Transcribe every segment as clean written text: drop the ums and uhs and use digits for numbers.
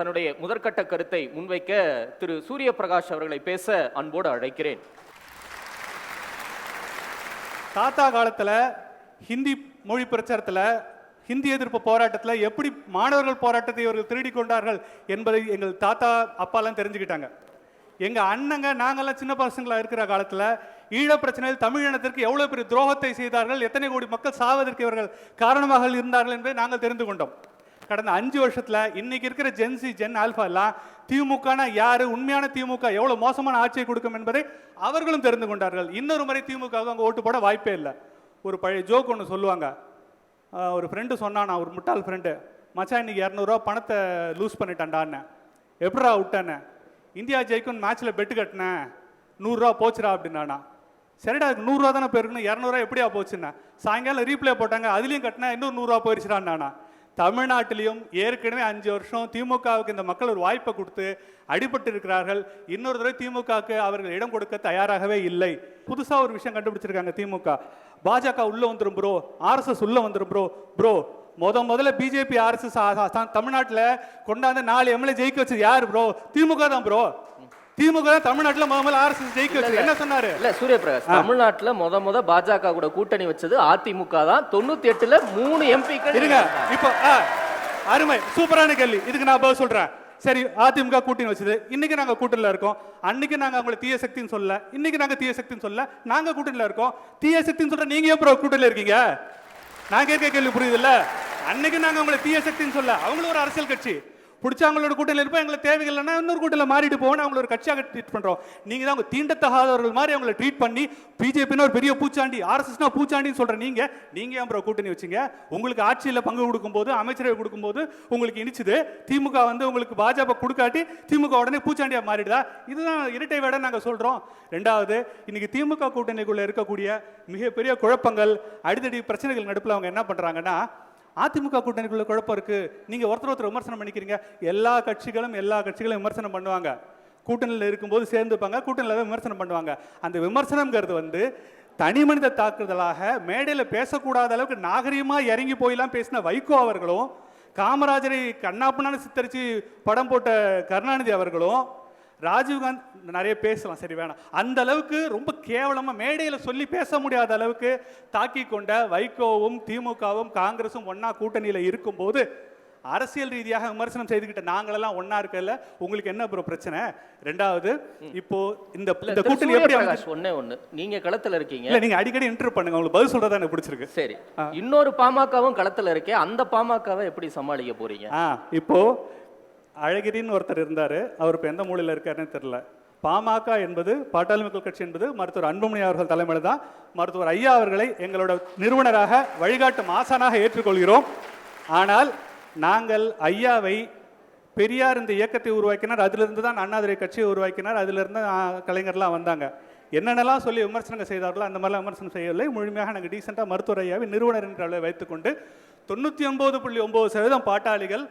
தன்னுடைய முதற்கட்ட கருத்தை முன்வைக்க திரு சூரிய பிரகாஷ் அவர்களை பேச அன்போடு அழைக்கிறேன். தாத்தா காலத்தில் ஹிந்தி மொழி பிரச்சாரத்தில், ஹிந்தி எதிர்ப்பு போராட்டத்தில் எப்படி மாணவர்கள் போராட்டத்தை இவர்கள் திருடி கொண்டார்கள் என்பதை எங்கள் தாத்தா அப்பாலாம் தெரிஞ்சுக்கிட்டாங்க. எங்கள் அண்ணங்க நாங்கள்லாம் சின்ன பசங்களாக இருக்கிற காலத்தில் ஈழ பிரச்சனையில் தமிழ் இனத்திற்கு எவ்வளோ பெரிய துரோகத்தை செய்தார்கள், எத்தனை கோடி மக்கள் சாவதற்கு இவர்கள் காரணமாக இருந்தார்கள் என்பதை நாங்கள் தெரிந்து கொண்டோம். கடந்த 5 வருஷத்தில் இன்னைக்கு இருக்கிற ஜென்சி ஜென் ஆல்ஃபா எல்லாம் திமுகனா யாரு, உண்மையான திமுக எவ்வளோ மோசமான ஆட்சியை கொடுக்கும் என்பதை அவர்களும் தெரிந்து கொண்டார்கள். இன்னொரு முறை திமுக அவங்க ஓட்டு போட வாய்ப்பே இல்லை. ஒரு பழைய ஜோக் ஒன்று சொல்லுவாங்க. ஒரு ஃப்ரெண்டு சொன்னானா, ஒரு முட்டாள் ஃப்ரெண்டு, மச்சான் இன்னைக்கு 200 ரூபா பணத்தை லூஸ் பண்ணிட்டான்டான்னு. எப்படா விட்டானே, இந்தியா ஜெயிக்கும் மேட்ச்சில் பெட்டு கட்டினேன், 100 ரூபா போச்சுடா அப்படின்னானா. சரிடா, அதுக்கு 100 ரூபா தானே போயிருக்கணும், 200 ரூபா எப்படியா போச்சுன்னா. சாயங்காலம் ரீப்ளே போட்டாங்க, அதுலேயும் கட்டினா இன்னொரு 100 ரூபா போயிடுச்சுடான்னா. தமிழ்நாட்டிலையும் ஏற்கனவே 5 வருஷம் திமுகவுக்கு இந்த மக்கள் ஒரு வாய்ப்பை கொடுத்து அடிபட்டு இருக்கிறார்கள். இன்னொரு தடவை திமுகவுக்கு அவர்கள் இடம் கொடுக்க தயாராகவே இல்லை. புதுசாக ஒரு விஷயம் கண்டுபிடிச்சிருக்காங்க திமுக. பாஜக உள்ள வந்துடும் ப்ரோ, RSS உள்ள வந்துடும் ப்ரோ. முதல்ல பிஜேபி RSS தமிழ்நாட்டில் கொண்டாந்து 4 MLA ஜெயிக்க வச்சது யாரு ப்ரோ? திமுக தான் ப்ரோ. திமுக தான் தமிழ்நாட்டில் முதல்ல RSS ஜெயிக்க வச்சது. என்ன சொன்னாரு? இல்ல சூரிய பிரகாஷ், தமிழ்நாட்டில் முத பாஜக கூட கூட்டணி வச்சது அதிமுக தான். 98ல 3 எம்பிக்கள் இருங்க. இப்போ அருமை, சூப்பரான கேள்வி. இதுக்கு நான் பதில் சொல்றேன். சரி, அதிமுக கூட்டணி வச்சது, இன்னைக்கு நாங்க கூட்டணியில் இருக்கோம். அன்னைக்கு நாங்க அவங்களை தீய சக்தின்னு சொல்ல, இன்னைக்கு நாங்க தீய சக்தின்னு சொல்ல, நாங்க கூட்டணியில் இருக்கோம். தீய சக்தின்னு சொல்ற நீங்க ஏன் கூட்டணியில் இருக்கீங்க? நான் கேட்க கேள்வி புரியுது இல்ல? அன்னைக்கு நாங்க அவங்களை தீய சக்தின்னு சொல்ல, அவங்களும் ஒரு அரசியல் கட்சி. பிடிச்ச அவங்களோட கூட்டணியில் இருப்போம், எங்களுக்கு தேவைகள் இல்லைன்னா இன்னொரு கூட்டணியில் மாறிட்டு போவோம். அவங்கள ஒரு கட்சியாக ட்ரீட் பண்றோம். நீங்க தான் அவங்க தீண்டத்தகாதவர்கள் மாதிரி அவங்களை ட்ரீட் பண்ணி பிஜேபின்னு ஒரு பெரிய பூச்சாண்டி, RSSனா பூச்சாண்டின்னு சொல்ற நீங்க ஏன் அப்புறம் கூட்டணி வச்சிங்க? உங்களுக்கு ஆட்சியில் பங்கு கொடுக்கும்போது, அமைச்சரவை கொடுக்கும்போது உங்களுக்கு இனிச்சுது. திமுக வந்து உங்களுக்கு பாஜக கொடுக்காட்டி திமுக உடனே பூச்சாண்டியா மாறிடுதா? இதுதான் இரட்டை வேட நாங்கள் சொல்றோம். ரெண்டாவது, இன்னைக்கு திமுக கூட்டணிக்குள்ள இருக்கக்கூடிய மிகப்பெரிய குழப்பங்கள், அடிதடி பிரச்சனைகள் நடுப்புல அவங்க என்ன பண்றாங்கன்னா, அதிமுக கூட்டணிக்குள்ள குழப்பம் இருக்கு, நீங்க ஒருத்தர் விமர்சனம் பண்ணிக்கிறீங்க. எல்லா கட்சிகளும் விமர்சனம் பண்ணுவாங்க. கூட்டணியில் இருக்கும்போது சேர்ந்துப்பாங்க, கூட்டணியில் விமர்சனம் பண்ணுவாங்க. அந்த விமர்சனம்ங்கிறது வந்து தனி மனித தாக்குதலாக மேடையில் பேசக்கூடாத அளவுக்கு நாகரீகமா இறங்கி போயெல்லாம் பேசின வைகோ அவர்களும், காமராஜரை கண்ணாப்பண்ணான்னு சித்தரிச்சு படம் போட்ட கருணாநிதி அவர்களும், ராஜீவ்காந்தி நிறைய பேசலாம், சரி வேணாம், அந்த அளவுக்கு ரொம்ப கேவலமா மேடையில் சொல்லி பேச முடியாத அளவுக்கு தாக்கி கொண்ட வைகோவும் திமுகவும் காங்கிரஸும் ஒன்னா கூட்டணியில் இருக்கும்போது அரசியல் ரீதியாக விமர்சனம் செய்துகிட்ட நாங்களெல்லாம் ஒன்னா இருக்கல. உங்களுக்கு என்ன ப்ரோ பிரச்சனை? ரெண்டாவது, இப்போ இந்த கூட்டணி எப்படி ஒண்ணு நீங்க களத்துல இருக்கீங்க, இல்ல நீங்க அடிக்கடி இன்டர்வியூ பண்ணுங்க, உங்களுக்கு பதில் சொல்றதா எனக்கு பிடிச்சிருக்கு. சரி, இன்னொரு பாமகவும் களத்துல இருக்கே, அந்த பாமகவை எப்படி சமாளிக்க போறீங்க? இப்போ அழகிரின்னு ஒருத்தர் இருந்தாரு, அவர் இப்போ எந்த மூலையில் இருக்காருன்னு தெரியல. பாமக என்பது, பாட்டாளி மக்கள் கட்சி என்பது மருத்துவர் அன்புமணி அவர்கள் தலைமையில் தான். மருத்துவர் ஐயா அவர்களை எங்களோட நிறுவனராக, வழிகாட்டும் ஆசானாக ஏற்றுக்கொள்கிறோம். ஆனால் நாங்கள் ஐயாவை, பெரியார் இந்த இயக்கத்தை உருவாக்கினார், அதிலிருந்து தான் அண்ணாதுரை கட்சியை உருவாக்கினார், அதிலிருந்து கலைஞர்லாம் வந்தாங்க. என்னென்னலாம் சொல்லி விமர்சனங்கள் செய்தார்களோ அந்த மாதிரிலாம் விமர்சனம் செய்யவில்லை. முழுமையாக நாங்கள் டீசெண்டாக மருத்துவர் ஐயாவை நிறுவனர் என்ற அளவை வைத்துக்கொண்டு 99.9% பாட்டாளிகள்,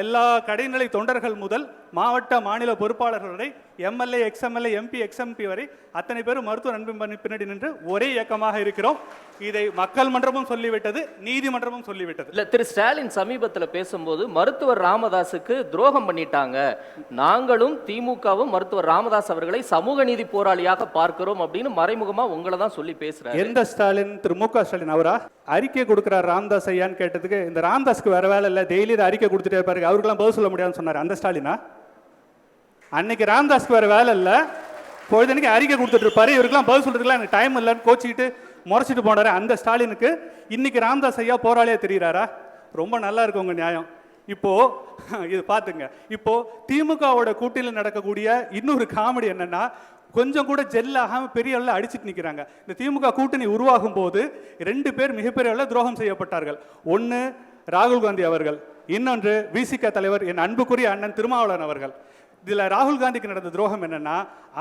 எல்லா கடைநிலை தொண்டர்கள் முதல் மாவட்ட மாநில பொறுப்பாளர்கள் வரை, MLA XMLA MP XMP வரை அத்தனை பேரும் மருத்துவ அன்பின் பின்னாடி நின்று ஒரே இயக்கமாக இருக்கிறோம். இதை மக்கள் மன்றமும் சொல்லிவிட்டது, நீதிமன்றமும் சொல்லிவிட்டது. இல்ல, திரு ஸ்டாலின் சமீபத்தில் பேசும்போது மருத்துவர் ராமதாஸுக்கு துரோகம் பண்ணிட்டாங்க, நாங்களும் திமுகவும் மருத்துவர் ராமதாஸ் அவர்களை சமூக நீதி போராளியாக பார்க்கிறோம் அப்படின்னு மறைமுகமா உங்களை தான் சொல்லி பேசுறாரு. எந்த ஸ்டாலின்? திரு MK ஸ்டாலின் அவரா? அறிக்கை கொடுக்கிறார் ராமதாஸ் ஐயான்னு கேட்டதுக்கு, இந்த ராமதாஸ்க்கு வேற வேலை இல்லை, டெய்லி அறிக்கை கொடுத்துட்டே இருப்பாரு, அவருக்கெல்லாம் பதில் சொல்ல முடியாதுன்னு சொன்னார். அந்த ஸ்டாலினா? அன்னைக்கு ராமதாஸ்க்கு வேற வேலை இல்லை, பொழுதனைக்கு அறிக்கை கொடுத்துட்டு இருப்பாரு, இவருக்கெல்லாம் பதில் சொல்றதுக்குலாம் எனக்கு டைம் இல்லைன்னு கோச்சிக்கிட்டு முறைச்சிட்டு போனாரு. அந்த ஸ்டாலினுக்கு இன்னைக்கு ராமதாஸ் ஐயா போராளியா தெரிகிறாரா? ரொம்ப நல்லா இருக்கு உங்க நியாயம். இப்போ இது பாத்துங்க, இப்போ திமுகவோட கூட்டணியில் நடக்கக்கூடிய இன்னொரு காமெடி என்னன்னா, கொஞ்சம் கூட ஜெல் ஆகாம பெரிய அளவில் அடிச்சுட்டு நிற்கிறாங்க. இந்த திமுக கூட்டணி உருவாகும் போது 2 பேர் மிகப்பெரிய அளவில் துரோகம் செய்யப்பட்டார்கள். ஒன்று ராகுல் காந்தி அவர்கள், இன்னொன்று VCK தலைவர் என் அன்புக்குரிய அண்ணன் திருமாவளவன் அவர்கள். இதில் ராகுல் காந்திக்கு நடந்த துரோகம் என்னன்னா,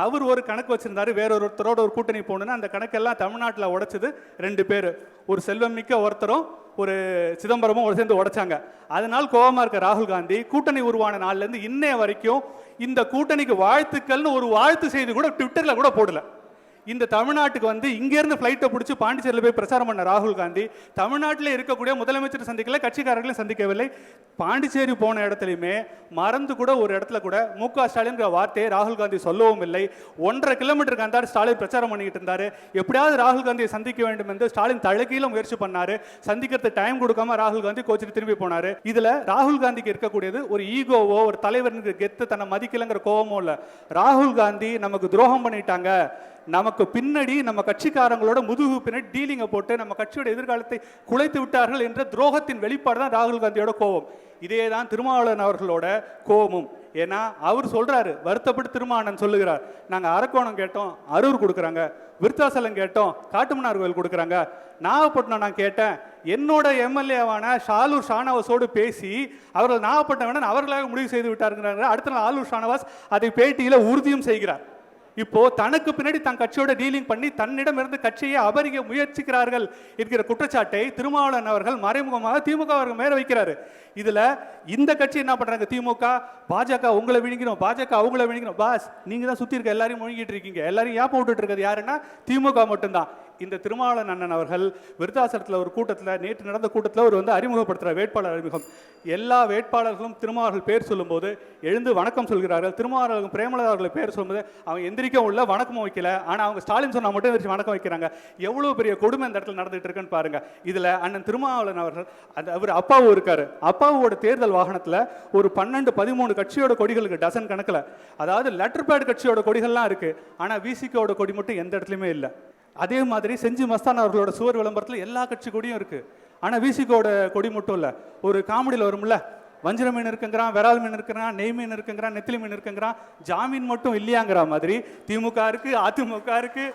அவர் ஒரு கணக்கு வச்சிருந்தாரு, வேறொருத்தரோட ஒரு கூட்டணி போகணுன்னா அந்த கணக்கெல்லாம் தமிழ்நாட்டில் உடைச்சது 2 பேர். ஒரு செல்வம் மிக்க ஒருத்தரும் ஒரு சிதம்பரமும் ஒரு சேர்ந்து உடைச்சாங்க. அதனால் கோபமா இருக்க ராகுல் காந்தி கூட்டணி உருவான நாள்லேருந்து இன்னைய வரைக்கும் இந்த கூட்டணிக்கு வாழ்த்துக்கள்னு ஒரு வாழ்த்து செய்தி கூட ட்விட்டரில் கூட போடல. இந்த தமிழ்நாட்டுக்கு வந்து இங்கேருந்து ஃப்ளைட்டை பிடிச்சி பாண்டிச்சேரியில் போய் பிரச்சாரம் பண்ண ராகுல் காந்தி தமிழ்நாட்டில் இருக்கக்கூடிய முதலமைச்சர் சந்திக்கல, கட்சிக்காரர்களையும் சந்திக்கவில்லை. பாண்டிச்சேரி போன இடத்துலையுமே மறந்து கூட ஒரு இடத்துல கூட மு.க. ஸ்டாலின் வார்த்தையை ராகுல் காந்தி சொல்லவும் இல்லை. 1.5 கிலோமீட்டருக்கு அந்த ஸ்டாலின் பிரச்சாரம் பண்ணிக்கிட்டு இருந்தாரு. எப்படியாவது ராகுல் காந்தியை சந்திக்க வேண்டும் என்று ஸ்டாலின் தலைகீழ முயற்சி பண்ணாரு. சந்திக்கிறது டைம் கொடுக்காம ராகுல் காந்தி கோச்சிட்டு திரும்பி போனாரு. இதுல ராகுல் காந்திக்கு இருக்கக்கூடியது ஒரு ஈகோவோ, ஒரு தலைவருக்கு கெத்து தன்னை மதிக்கலங்கிற கோவமோ இல்ல. ராகுல் காந்தி நமக்கு துரோகம் பண்ணிட்டாங்க, நமக்கு பின்னாடி நம்ம கட்சிக்காரங்களோட முதுகு பின்னாடி டீலிங்கை போட்டு நம்ம கட்சியோட எதிர்காலத்தை குலைத்து விட்டார்கள் என்ற துரோகத்தின் வெளிப்பாடு தான் ராகுல் காந்தியோட கோபம். இதே தான் திருமாவளவன் அவர்களோட கோபமும். ஏன்னா அவர் சொல்றாரு, வருத்தப்பட்டு திருமாவளவன் சொல்லுகிறார், நாங்கள் அரக்கோணம் கேட்டோம், அரூர் கொடுக்குறாங்க, விருத்தாசலம் கேட்டோம், காட்டுமன்னார் கோயில் கொடுக்குறாங்க, நாகப்பட்டினம் நான் கேட்டேன், என்னோட எம்எல்ஏவான ஷாலூர் ஷானவாஸோடு பேசி அவர்கள் நாகப்பட்டினம் வேணா அவர்களாக முடிவு செய்து விட்டாருங்கிறாங்க. அடுத்த நாள் ஆலூர் ஷானவாஸ் அதை பேட்டியில் உறுதியும் செய்கிறார். இப்போ தனக்கு பின்னாடி தன் கட்சியோட டீலிங் பண்ணி தன்னிடம் இருந்து கட்சியை அபரிக்க முயற்சிக்கிறார்கள் என்கிற குற்றச்சாட்டை திருமாவளவன் அவர்கள் மறைமுகமாக திமுக அவர்கள் மேல வைக்கிறாரு. இதுல இந்த கட்சி என்ன பண்றாங்க, திமுக பாஜக உங்களை விழுங்கிடும், பாஜக அவங்கள விழுங்கிடும். பாஸ், நீங்க தான் சுத்தி இருக்க எல்லாரையும் முழுங்கிட்டு இருக்கீங்க. எல்லாரையும் ஏப்ப விட்டுட்டு இருக்கிறது யாருன்னா திமுக மட்டும்தான். இந்த திருமாவளவன் அண்ணன் அவர்கள் விருத்தாசலத்தில் ஒரு கூட்டத்தில், நேற்று நடந்த கூட்டத்தில் ஒரு வந்து அறிமுகப்படுத்துகிற வேட்பாளர் அறிமுகம். எல்லா வேட்பாளர்களும் திருமாவர்கள் பேர் சொல்லும்போது எழுந்து வணக்கம் சொல்கிறார்கள். திருமாவளவன் பிரேமலதா அவர்களை பேர் சொல்லும்போது அவங்க எந்திரிக்கவும் இல்லை, வணக்கமும் வைக்கல. ஆனால் அவங்க ஸ்டாலின் சொன்னால் மட்டும் எந்திரிச்சு வணக்கம் வைக்கிறாங்க. எவ்வளோ பெரிய கொடுமை இந்த இடத்துல நடந்துட்டு இருக்குன்னு பாருங்க. இதில் அண்ணன் திருமாவளவன் அவர்கள் அவர் அப்பாவும் இருக்காரு. அப்பாவோட தேர்தல் வாகனத்தில் ஒரு 12-13 கட்சியோட கொடிகளுக்கு டசன் கணக்கில், அதாவது லெட்டர் பேட் கட்சியோட கொடிகள்லாம் இருக்கு. ஆனால் விசிகோட கொடி மட்டும் எந்த இடத்துலையுமே இல்லை. அதே மாதிரி செஞ்சி மஸ்தான் அவர்களோட சுவர் விளம்பரத்தில் எல்லா கட்சி கொடியும் இருக்கு. ஆனால் விசிகோட கொடி மட்டும் இல்லை. ஒரு காமெடியில் வரும்ல, வஞ்சிர மீன் இருக்குங்கிறான், விரால் மீன் இருக்குங்கிறான், நெய் மீன் இருக்குங்கிறான், நெத்திலி மீன் இருக்குங்கிறான், ஜாமீன் மட்டும் இல்லையாங்கிற மாதிரி திமுக இருக்கு, அதிமுக இருக்கு,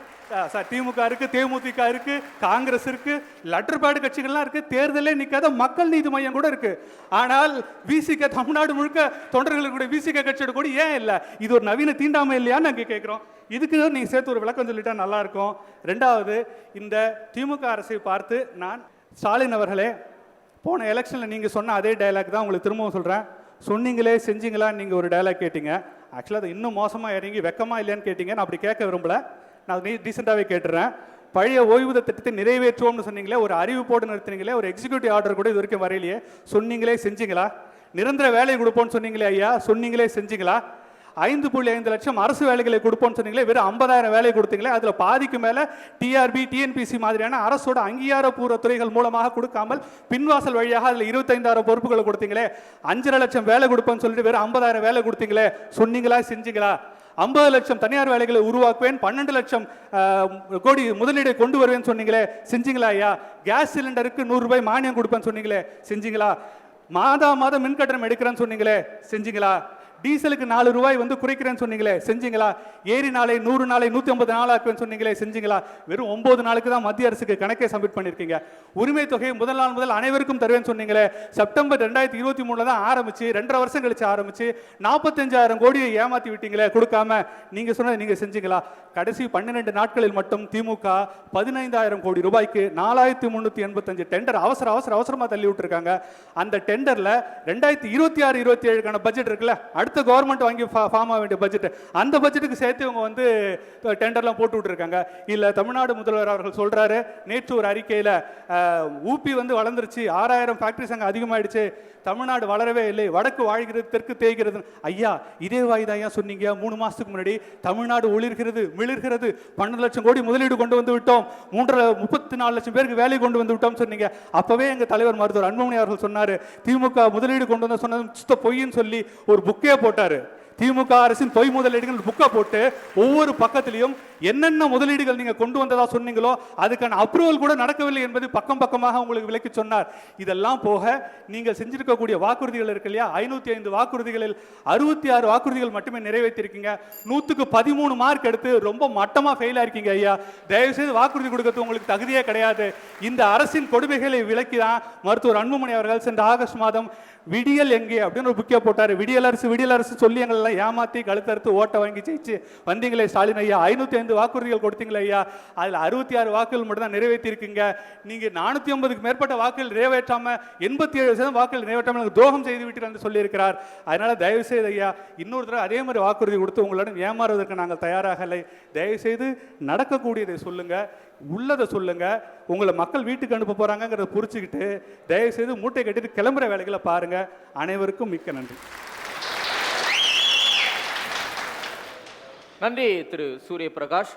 திமுக இருக்கு, தேமுதிக இருக்கு, காங்கிரஸ் இருக்கு, லெட்டர் பேட் கட்சிகள்லாம் இருக்கு. தேர்தலே நிற்காத மக்கள் நீதி மையம் கூட இருக்கு. ஆனால் விசிக தமிழ்நாடு முழுக்க தொண்டர்களுடைய விசிக கட்சியோட கூட ஏன் இல்லை? இது ஒரு நவீன தீண்டாமை இல்லையான்னு நாங்கள் கேட்குறோம். இதுக்கு நீங்க சேர்த்து ஒரு விளக்கம் சொல்லிட்டா நல்லா இருக்கும். ரெண்டாவது, இந்த திமுக அரசை பார்த்து நான் ஸ்டாலின் அவர்களே, போன எலெக்ஷனில் நீங்கள் சொன்ன அதே டைலாக் தான் உங்களுக்கு திரும்பவும் சொல்கிறேன். சொன்னீங்களே செஞ்சீங்களான்னு நீங்கள் ஒரு டைலாக் கேட்டீங்க. ஆக்சுவலாக அது இன்னும் மோசமாக இறங்கி வெக்கமா இல்லையான்னு கேட்டீங்க. நான் அப்படி கேட்க விரும்பல, நான் டீசெண்டாகவே கேட்டுறேன். பழைய ஓய்வூதிய திட்டத்தை நிறைவேற்றுவோம்னு சொன்னீங்களே, ஒரு அறிவிப்போடு நிறுத்தினீங்களே, ஒரு எக்ஸிக்யூட்டிவ் ஆர்டர் கூட இது வரைக்கும் வரையிலேயே. சொன்னீங்களே செஞ்சீங்களா? நிரந்தர வேலை கொடுப்போம்னு சொன்னீங்களே ஐயா, சொன்னீங்களே செஞ்சீங்களா? 5.5 லட்சம் அரசு வேலைகளை கொடுப்போம்னு சொன்னீங்களே, வெறும் 50,000 வேலை கொடுத்தீங்களே. அதில் பாதிக்கு மேலே டிஆர்பி, டிஎன்பிசி மாதிரியான அரசோட அங்கீகாரப்பூர்வ துறைகள் மூலமாக கொடுக்காமல் பின்வாசல் வழியாக அதில் 25,000 பொறுப்புகளை கொடுத்தீங்களே. 5.5 லட்சம் வேலை கொடுப்போம்னு சொல்லிட்டு வெறும் 50,000 வேலை கொடுத்தீங்களே. சொன்னீங்களா செஞ்சீங்களா? 50 லட்சம் தனியார் வேலைகளை உருவாக்குவேன், 12 லட்சம் கோடி முதலீடை கொண்டு வருவேன்னு சொன்னீங்களே. செஞ்சீங்களா ஐயா? கேஸ் சிலிண்டருக்கு 100 ரூபாய் மானியம் கொடுப்பேன்னு சொன்னீங்களே. செஞ்சீங்களா? மாதம் மின்கட்டணம் எடுக்கிறேன்னு சொன்னீங்களே. செஞ்சீங்களா? டீசலுக்கு 4 ரூபாய் வந்து குறைக்கிறேன்னு சொன்னீங்களே. செஞ்சீங்களா? ஏரி நாளை 100 நாளை 150 நாள் ஆக்குவேன்னு சொன்னீங்களே. செஞ்சீங்களா? வெறும் 9 நாளுக்கு தான் மத்திய அரசுக்கு கணக்கே சப்மிட் பண்ணிருக்கீங்க. உரிமை தொகையை முதல் நாள் முதல் அனைவருக்கும் தருவேன்னு சொன்னீங்களே. செப்டம்பர் 2023 தான் ஆரம்பிச்சு 2.5 வருஷம் கழிச்சு ஆரம்பிச்சு 45,000 கோடியை ஏமாத்தி விட்டீங்களே கொடுக்காம. நீங்க சொன்னது நீங்க செஞ்சீங்களா? கடைசி 12 நாட்களில் மட்டும் திமுக 15,000 கோடி ரூபாய்க்கு 4,385 டெண்டர் அவசரமா தள்ளி விட்டுருக்காங்க. அந்த டெண்டர்ல 2026-27க்கான பட்ஜெட் இருக்குல்ல, அடுத்த கவர்மெண்ட் வாங்கி ஃபார்ம் ஆக வேண்டிய பட்ஜெட், அந்த பட்ஜெட்டுக்கு சேர்த்து இவங்க வந்து டெண்டர்லாம் போட்டு விட்டுருக்காங்க. இல்ல தமிழ்நாடு முதல்வர் அவர்கள் சொல்றாரு நேற்று ஒரு அறிக்கையில, ஊபி வந்து வளர்ந்துருச்சு, 6,000 ஃபேக்டரிஸ் அங்கே அதிகமாயிடுச்சு, தமிழ்நாடு வளரவே இல்லை, வடக்கு வாழ்கிறது தெற்கு தேய்கிறது. ஐயா, இதே வாய்தாயா சொன்னீங்க 3 மாசத்துக்கு முன்னாடி. தமிழ்நாடு ஒளிர்கிறது மிளிர்கிறது, 12 லட்சம் கோடி முதலீடு கொண்டு வந்து விட்டோம், 34 லட்சம் பேருக்கு வேலை கொண்டு வந்து விட்டோம் சொன்னீங்க. அப்பவே எங்க தலைவர் மருத்துவர் அன்புமணி அவர்கள் சொன்னாரு, திமுக முதலீடு கொண்டு வந்து சொன்னது சுத்த பொய்ன்னு சொல்லி ஒரு புக்கே போட்டாரு. திமுக அரசின் பொய் முதலீடுகள் புக்கை போட்டு ஒவ்வொரு பக்கத்திலையும் என்னென்ன முதலீடுகள் நீங்க கொண்டு வந்ததா சொன்னீங்களோ அதுக்கான அப்ரூவல் கூட நடக்கவில்லை என்பது பக்கமாக உங்களுக்கு விளக்கி சொன்னார். இதெல்லாம் போக நீங்கள் செஞ்சிருக்கக்கூடிய வாக்குறுதிகள் இருக்கு இல்லையா, 505 வாக்குறுதிகளில் 66 வாக்குறுதிகள் மட்டுமே நிறைவேற்றிருக்கீங்க. 100க்கு 13 மார்க் எடுத்து ரொம்ப மட்டமா ஃபெயில் ஆயிருக்கீங்க ஐயா. தயவு செய்து வாக்குறுதி கொடுக்கிறது உங்களுக்கு தகுதியே கிடையாது. இந்த அரசின் கொடுமைகளை விளக்கி தான் மருத்துவர் அன்புமணி அவர்கள் சென்ற ஆகஸ்ட் மாதம் விடியல் எங்கே அப்படின்னு ஒரு புக்கே போட்டாரு. விடியல் அரசு சொல்லி எங்களை எல்லாம் ஏமாத்தி கழுத்தறுத்து ஓட்ட வாங்கி ஜெயிச்சு வந்தீங்களே ஸ்டாலின் ஐயா, 505 வாக்குறுதிகள் கொடுத்தீங்களே ஐயா, அதில் 66 வாக்குகள் மட்டும் தான் நிறைவேற்றிருக்கீங்க. நீங்க 450க்கு மேற்பட்ட வாக்குகள் நிறைவேற்றாம 87% வாக்குகள் நிறைவேற்றாம எனக்கு துரோகம் செய்து விட்டீர்கள் என்று சொல்லியிருக்கிறார். அதனால தயவு செய்து ஐயா, இன்னொரு தடவை அதே மாதிரி வாக்குறுதி கொடுத்து உங்களிடம் ஏமாறுவதற்கு நாங்கள் தயாராக இல்லை. தயவு செய்து நடக்கக்கூடியதை சொல்லுங்க, உள்ளதை சொல்லுங்க. உங்களை மக்கள் வீட்டுக்கு அனுப்ப போறாங்கிறத புரிச்சுக்கிட்டு தயவு செய்து மூட்டை கட்டிட்டு கிளம்புற வேலைகளை பாருங்க. அனைவருக்கும் மிக்க நன்றி. நன்றி திரு சூரிய பிரகாஷ்.